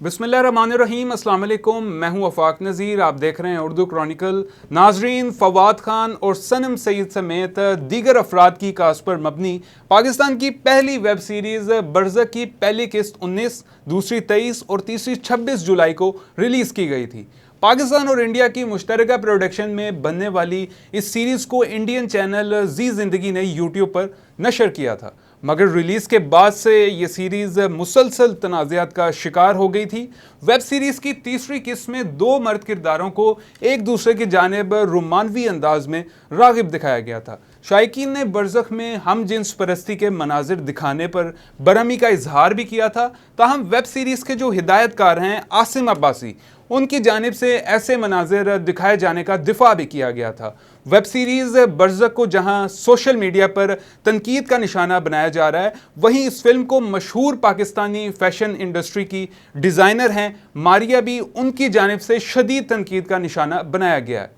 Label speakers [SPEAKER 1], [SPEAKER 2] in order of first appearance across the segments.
[SPEAKER 1] बिस्मिल्लाहिर्रहमानिर्रहीम, अस्सलाम वालेकुम। मैं हूं अफाक नज़ीर, आप देख रहे हैं उर्दू क्रॉनिकल। नाजरीन, फवाद खान और सनम सईद समेत दीगर अफराद की कास्ट पर मबनी पाकिस्तान की पहली वेब सीरीज़ बरज़क की पहली किस्त 19, दूसरी 23 और तीसरी 26 जुलाई को रिलीज़ की गई थी। पाकिस्तान और इंडिया की मुश्तरका प्रोडक्शन में बनने वाली इस सीरीज़ को इंडियन चैनल जी ज़िंदगी ने यूट्यूब पर नशर किया था, मगर रिलीज़ के बाद से ये सीरीज़ मुसलसल तनाज़ात का शिकार हो गई थी। वेब सीरीज़ की तीसरी किस्त में दो मर्द किरदारों को एक दूसरे की जानिब रोमानवी अंदाज में राग़िब दिखाया गया था। शायकीन ने बरज़ख में हम जिन्स परस्ती के मनाजिर दिखाने पर बरहमी का इजहार भी किया था, ताहम वेब सीरीज़ के जो हिदायतकार हैं आसिम अब्बासी, उनकी जानिब से ऐसे मनाजिर दिखाए जाने का दिफा भी किया गया था। वेब सीरीज़ बरज़क को जहां सोशल मीडिया पर तनकीद का निशाना बनाया जा रहा है, वहीं इस फिल्म को मशहूर पाकिस्तानी फ़ैशन इंडस्ट्री की डिज़ाइनर हैं मारिया भी, उनकी जानिब से शदीद तनकीद का निशाना बनाया गया है।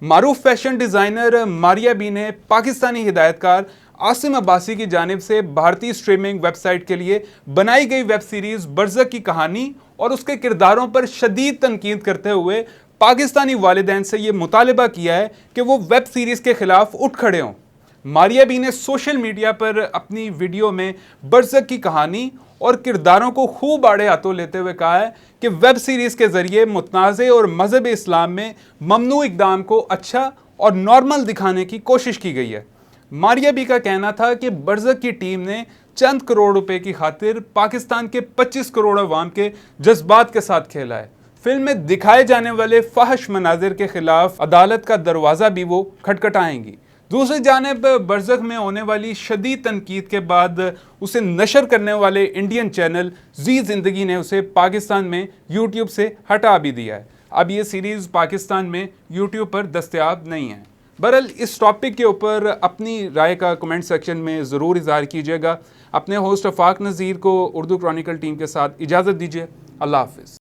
[SPEAKER 1] मारूफ फैशन डिज़ाइनर मारिया बी ने पाकिस्तानी हिदायतकार आसिम अब्बासी की जानिब से भारतीय स्ट्रीमिंग वेबसाइट के लिए बनाई गई वेब सीरीज़ बरज़क की कहानी और उसके किरदारों पर शदीद तनकीद करते हुए पाकिस्तानी वालिदैन से ये मुतालबा किया है कि वो वेब सीरीज़ के ख़िलाफ़ उठ खड़े हों। मारिया बी ने सोशल मीडिया पर अपनी वीडियो में बरज़क की कहानी और किरदारों को खूब आड़े हाथों लेते हुए कहा है कि वेब सीरीज़ के ज़रिए मुतनाज़े और मज़हब इस्लाम में ममनू इक़दाम को अच्छा और नॉर्मल दिखाने की कोशिश की गई है। मारिया बी का कहना था कि बरज़क की टीम ने चंद करोड़ रुपए की खातिर पाकिस्तान के 25 करोड़ अवाम के जज्बात के साथ खेला है। फिल्म में दिखाए जाने वाले फाहश मनाजिर के खिलाफ अदालत का दरवाज़ा भी वो खटखटाएंगी। दूसरी जानिब बरज़क में होने वाली शदीद तनकीद के बाद उसे नशर करने वाले इंडियन चैनल जी ज़िंदगी ने उसे पाकिस्तान में यूट्यूब से हटा भी दिया है। अब ये सीरीज़ पाकिस्तान में यूट्यूब पर दस्तयाब नहीं है। बहरहाल इस टॉपिक के ऊपर अपनी राय का कमेंट सेक्शन में ज़रूर इज़हार कीजिएगा। अपने होस्ट अफाक नज़ीर को उर्दू क्रॉनिकल टीम के साथ इजाज़त दीजिए। अल्लाह हाफ़िज़।